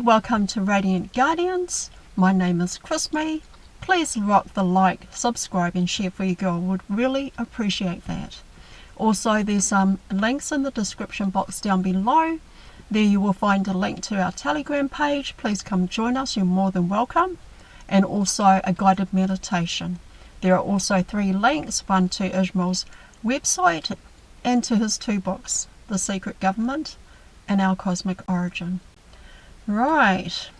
Welcome to Radiant Guardians. My name is Chrismy. Please rock the like, subscribe and share for your girl. Would really appreciate that. Also, there's some links in the description box down below. There you will find a link to our Telegram page. Please come join us, you're more than welcome. And also a guided meditation. There are also 3 links, one to Ishmael's website and to his 2 books, The Secret Government and Our Cosmic Origin. Right,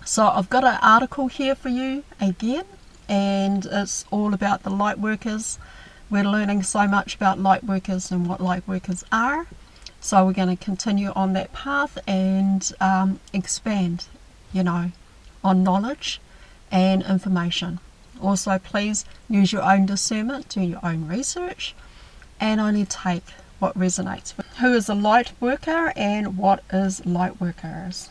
so I've got an article here for you again, and it's all about the Lightworkers. We're learning so much about Lightworkers and what Lightworkers are. So we're going to continue on that path and expand, on knowledge and information. Also, please use your own discernment, do your own research, and only take what resonates. Who is a light worker and what is Lightworkers?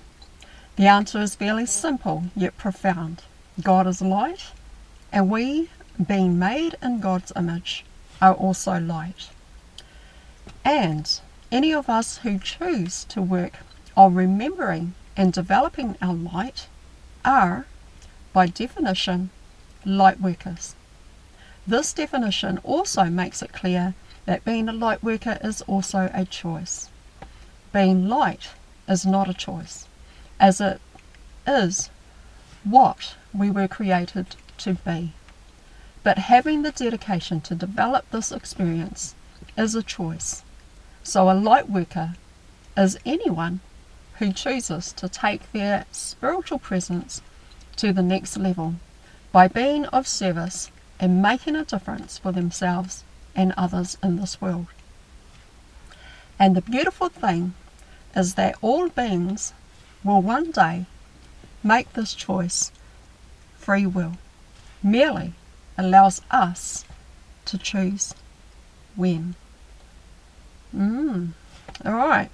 The answer is fairly simple yet profound. God is light, and we, being made in God's image, are also light. And any of us who choose to work on remembering and developing our light are, by definition, light workers. This definition also makes it clear that being a light worker is also a choice. Being light is not a choice, as it is what we were created to be. But having the dedication to develop this experience is a choice. So a light worker is anyone who chooses to take their spiritual presence to the next level by being of service and making a difference for themselves and others in this world. And the beautiful thing is that all beings will one day make this choice. Free will merely allows us to choose when. Alright,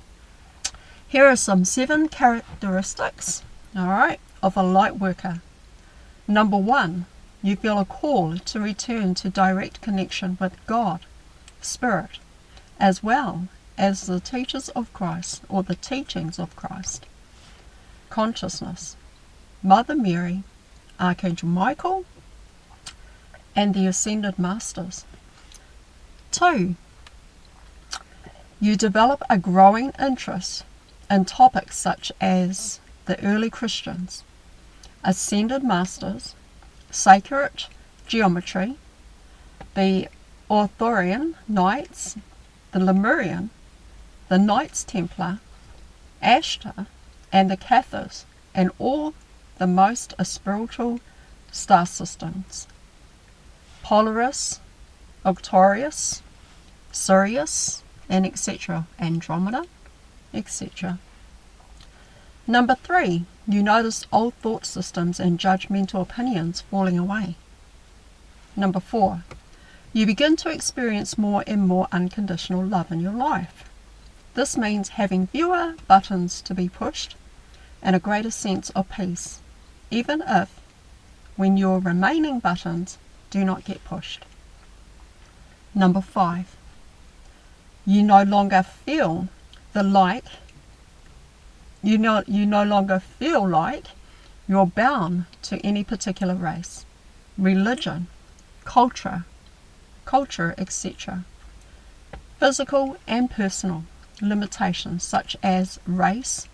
here are some 7 characteristics, of a light worker. Number 1, you feel a call to return to direct connection with God, Spirit, as well as the teachers of Christ, or the teachings of Christ. Consciousness, Mother Mary, Archangel Michael, and the Ascended Masters. 2, you develop a growing interest in topics such as the early Christians, Ascended Masters, sacred geometry, the Arthurian Knights, the Lemurian, the Knights Templar, Ashtar, and the Cathars, and all the most spiritual star systems, Polaris, Arcturus, Sirius, and etc., Andromeda, etc. Number 3, you notice old thought systems and judgmental opinions falling away. Number 4, you begin to experience more and more unconditional love in your life. This means having fewer buttons to be pushed and a greater sense of peace, even if when your remaining buttons do not get pushed. Number 5, you no longer feel you no longer feel like you're bound to any particular race, religion, culture, etc. Physical and personal limitations such as race,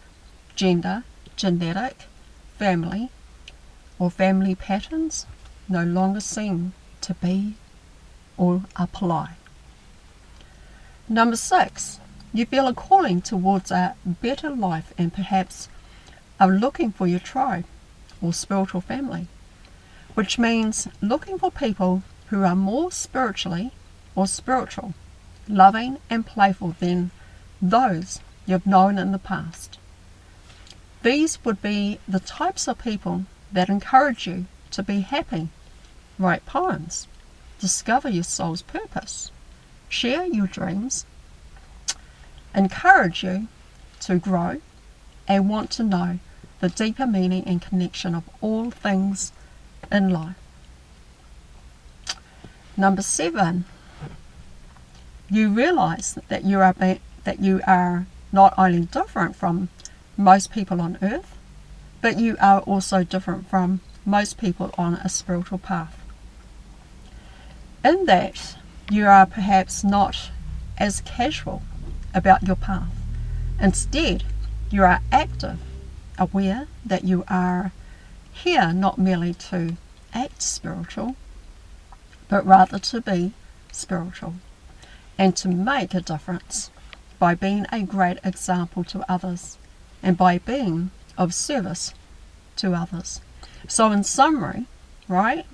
gender, genetic, family, or family patterns no longer seem to be or apply. Number 6, you feel a calling towards a better life and perhaps are looking for your tribe or spiritual family, which means looking for people who are more spiritual, loving and playful than those you've known in the past. These would be the types of people that encourage you to be happy, write poems, discover your soul's purpose, share your dreams, encourage you to grow, and want to know the deeper meaning and connection of all things in life. Number 7, you realize that you are not only different from most people on earth, but you are also different from most people on a spiritual path. In that you are perhaps not as casual about your path. Instead, you are active, aware that you are here not merely to act spiritual, but rather to be spiritual and to make a difference by being a great example to others and by being of service to others. So in summary, right,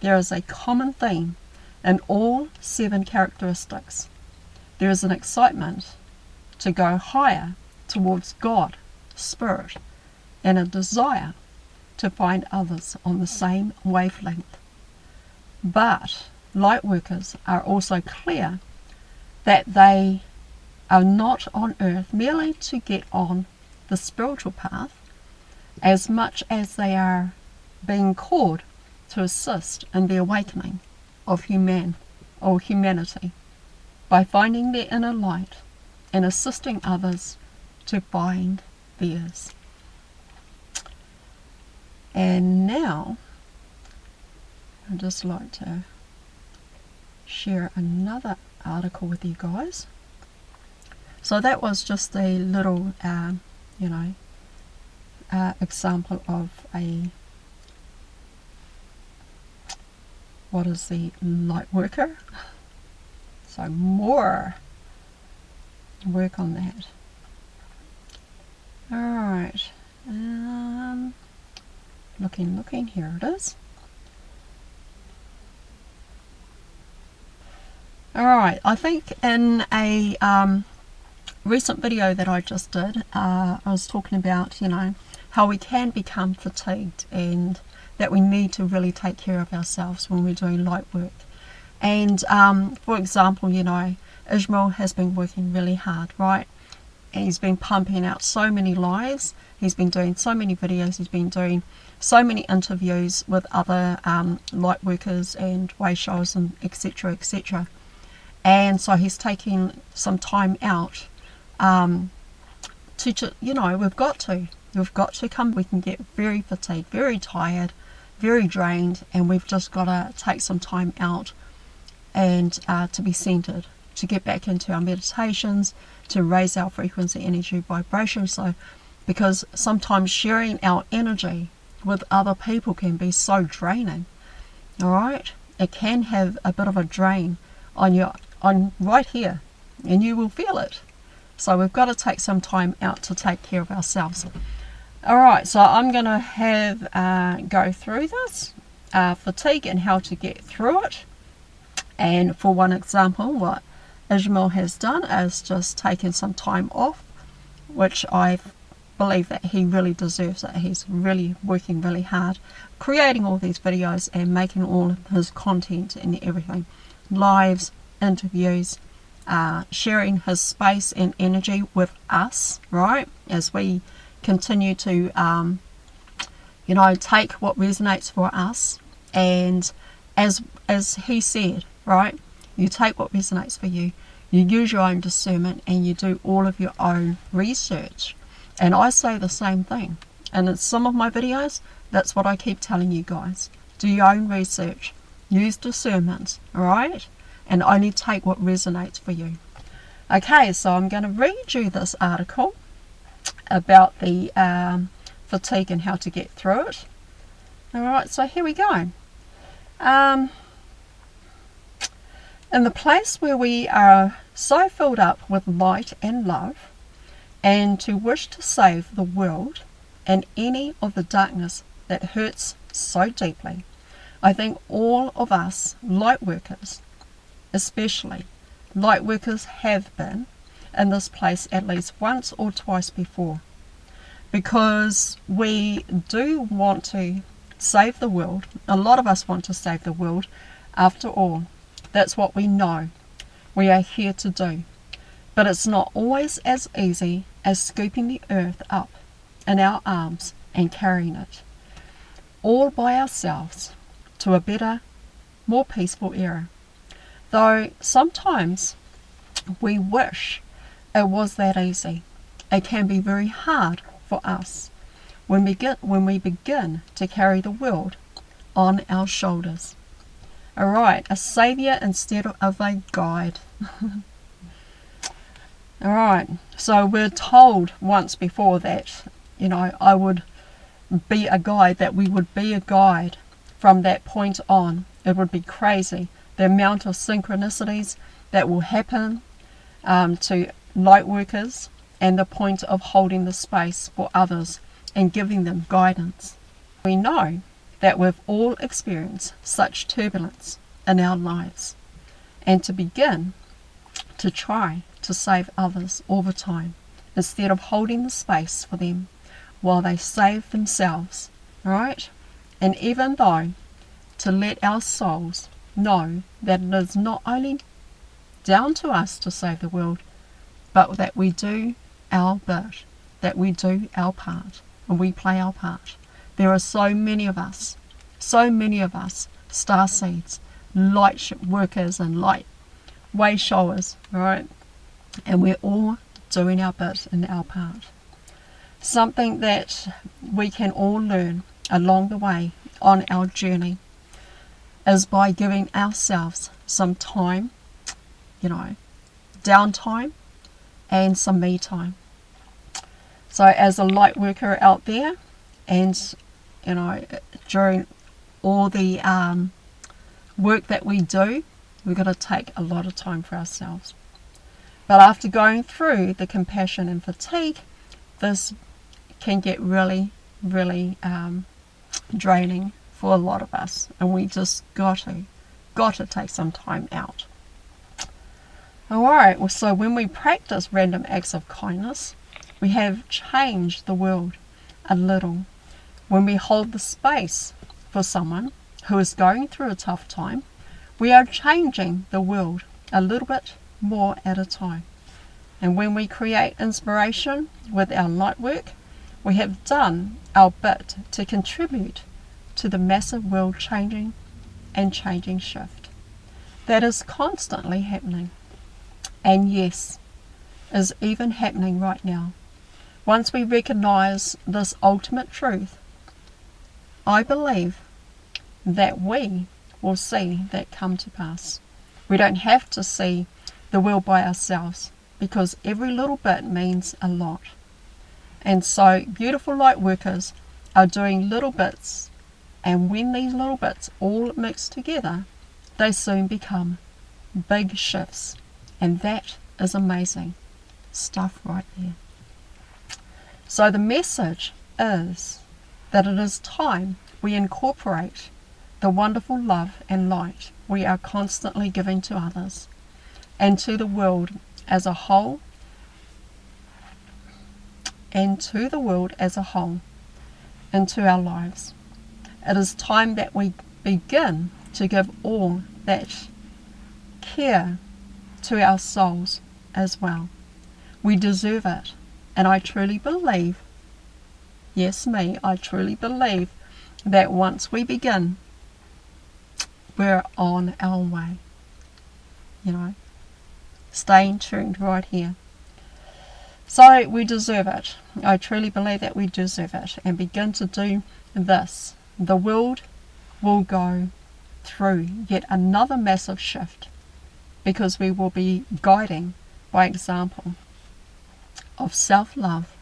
there is a common theme in all 7 characteristics. There is an excitement to go higher towards God, Spirit, and a desire to find others on the same wavelength. But Lightworkers are also clear that they are not on earth merely to get on the spiritual path, as much as they are being called to assist in the awakening of humanity by finding their inner light and assisting others to find theirs. And now I'd just like to share another article with you guys. So that was just a little example of what is the light worker. So more work on that. Alright, looking, here it is. Alright, I think in a recent video that I just did, I was talking about, how we can become fatigued and that we need to really take care of ourselves when we're doing light work. And for example, Ishmael has been working really hard, right? And he's been pumping out so many lives. He's been doing so many videos. He's been doing so many interviews with other light workers and way shows and etc, etc. And so he's taking some time out to we've got to come. We can get very fatigued, very tired, very drained, and we've just got to take some time out and to be centered, to get back into our meditations, to raise our frequency, energy, vibration. So because sometimes sharing our energy with other people can be so draining. All right, it can have a bit of a drain on right here, and you will feel it. So we've got to take some time out to take care of ourselves. All right, so I'm going to have go through this fatigue and how to get through it. And for one example, what Ishmael has done is just taken some time off, which I believe that he really deserves it. He's really working really hard, creating all these videos and making all of his content and everything, lives, interviews, sharing his space and energy with us, right, as we continue to take what resonates for us. And as he said, right, you take what resonates for you, you use your own discernment, and you do all of your own research. And I say the same thing, and in some of my videos, that's what I keep telling you guys. Do your own research, use discernment, alright, and only take what resonates for you. Okay, so I'm going to read you this article about the fatigue and how to get through it. Alright, so here we go. In the place where we are so filled up with light and love, and to wish to save the world and any of the darkness that hurts so deeply, I think all of us light workers, especially light workers, have been in this place at least once or twice before, because we do want to save the world. A lot of us want to save the world. After all, that's what we know we are here to do. But it's not always as easy as scooping the earth up in our arms and carrying it all by ourselves to a better, more peaceful era. Though sometimes we wish it was that easy. It can be very hard for us when we begin to carry the world on our shoulders. Alright, a saviour instead of a guide. Alright, so we're told once before that, I would be a guide, that we would be a guide from that point on. It would be crazy, the amount of synchronicities that will happen to Lightworkers, and the point of holding the space for others and giving them guidance. We know that we've all experienced such turbulence in our lives, and to begin to try to save others all the time instead of holding the space for them while they save themselves, right? And even though to let our souls know that it is not only down to us to save the world, but that we do our bit, that we do our part, and we play our part. There are so many of us, star seeds, light workers and light way showers, right? And we're all doing our bit and our part. Something that we can all learn along the way on our journey is by giving ourselves some time, downtime and some me time. So as a light worker out there, and during all the work that we do, we've got to take a lot of time for ourselves. But after going through the compassion and fatigue, this can get really, really draining for a lot of us, and we just got to take some time out. Alright, well, so when we practice random acts of kindness, we have changed the world a little. When we hold the space for someone who is going through a tough time, we are changing the world a little bit more at a time. And when we create inspiration with our light work, we have done our bit to contribute to the massive world changing and changing shift that is constantly happening. And yes, is even happening right now. Once we recognize this ultimate truth, I believe that we will see that come to pass. We don't have to see the world by ourselves, because every little bit means a lot. And so beautiful light workers are doing little bits, and when these little bits all mix together, they soon become big shifts. And that is amazing stuff right there. So the message is that it is time we incorporate the wonderful love and light we are constantly giving to others and to the world as a whole, into our lives. It is time that we begin to give all that care to our souls as well. We deserve it, and I truly believe, I truly believe that once we begin, we're on our way. Staying tuned right here. So we deserve it. I truly believe that we deserve it, and begin to do this. The world will go through yet another massive shift, because we will be guiding by example of self-love.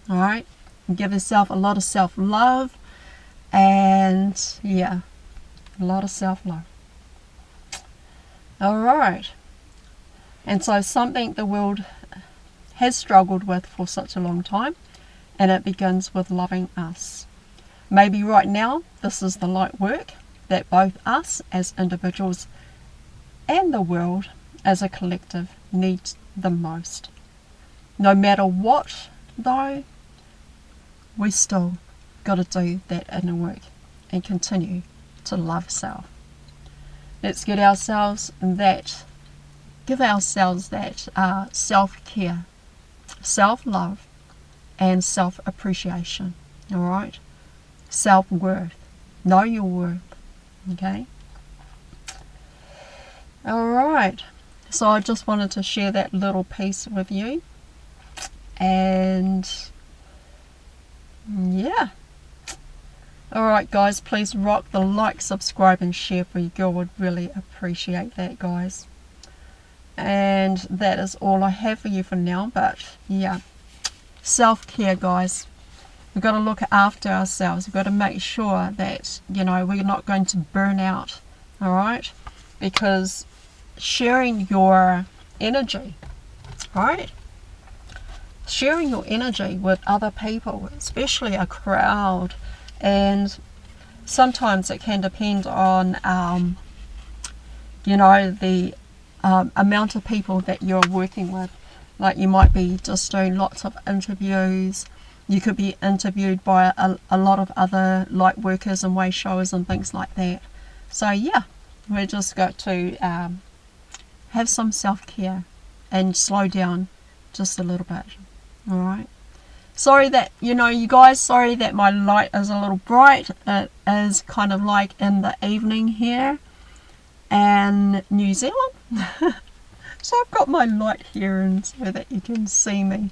Alright? Give yourself a lot of self-love, and a lot of self-love. Alright. And so something the world has struggled with for such a long time, and it begins with loving us. Maybe right now this is the light work that both us as individuals and the world as a collective needs the most. No matter what, though, we still got to do that inner work and continue to love self. Let's give ourselves that self-care, self-love, and self-appreciation. Alright? Self-worth. Know your worth. Okay? Alright. So I just wanted to share that little piece with you. And yeah. Alright guys, please rock the like, subscribe and share for your girl. Would really appreciate that, guys. And that is all I have for you for now. But yeah, self-care, guys. We've got to look after ourselves. We've got to make sure that, you know, we're not going to burn out. Alright? Because sharing your energy, right? Sharing your energy with other people, especially a crowd, and sometimes it can depend on, you know, the amount of people that you're working with. Like you might be just doing lots of interviews. You could be interviewed by a lot of other light workers and way showers and things like that. So yeah, we just got to have some self-care and slow down just a little bit. Alright. Sorry that, you know, you guys, sorry that my light is a little bright. It is kind of like in the evening here in New Zealand. So I've got my light here and so that you can see me.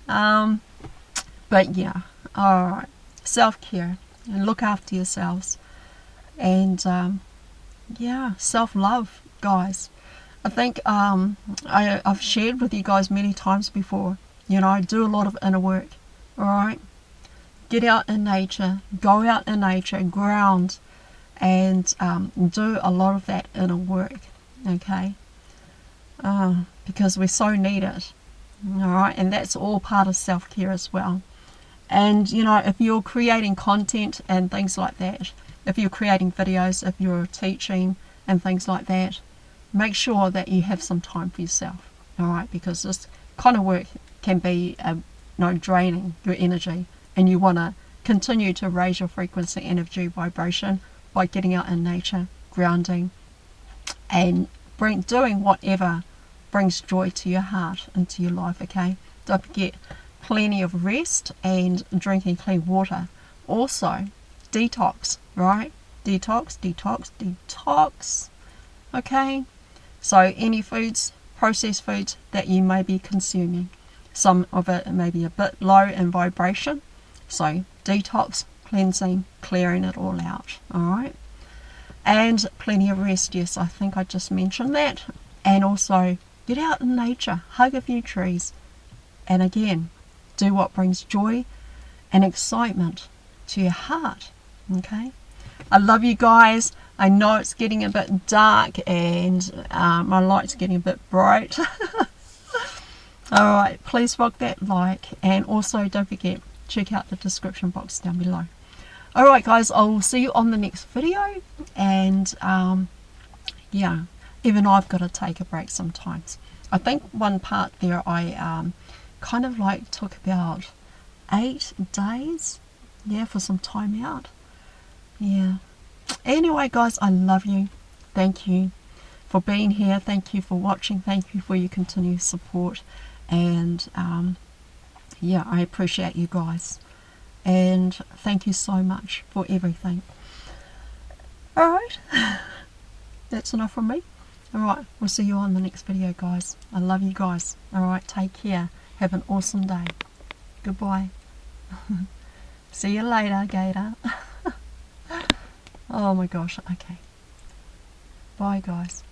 But yeah, alright. Self-care and look after yourselves. And yeah, self-love, guys. I think I've shared with you guys many times before, you know, I do a lot of inner work, alright? Get out in nature, go out in nature, ground, and do a lot of that inner work, okay? Because we so need it, alright? And that's all part of self-care as well. And, you know, if you're creating content and things like that, if you're creating videos, if you're teaching and things like that, make sure that you have some time for yourself, alright? Because this kind of work can be you know, draining your energy, and you want to continue to raise your frequency, energy, vibration by getting out in nature, grounding, and doing whatever brings joy to your heart and to your life, okay? Don't forget, plenty of rest and drinking clean water. Also, detox, right? Detox, detox, detox, okay? So any foods, processed foods that you may be consuming, some of it may be a bit low in vibration, so detox, cleansing, clearing it all out, alright? And plenty of rest, yes, I think I just mentioned that. And also, get out in nature, hug a few trees, and again, do what brings joy and excitement to your heart, okay? I love you guys. I know it's getting a bit dark and my light's getting a bit bright. Alright, please rock that like, and also don't forget, check out the description box down below. Alright guys, I will see you on the next video, and yeah, even I've got to take a break sometimes. I think one part there I kind of like took about 8 days, yeah, for some time out. Yeah. Anyway guys, I love you. Thank you for being here. Thank you for watching. Thank you for your continued support. And yeah, I appreciate you guys. And thank you so much for everything. Alright. That's enough from me. Alright, we'll see you on the next video, guys. I love you guys. Alright, take care. Have an awesome day. Goodbye. See you later, Gator. Oh my gosh, okay. Bye, guys.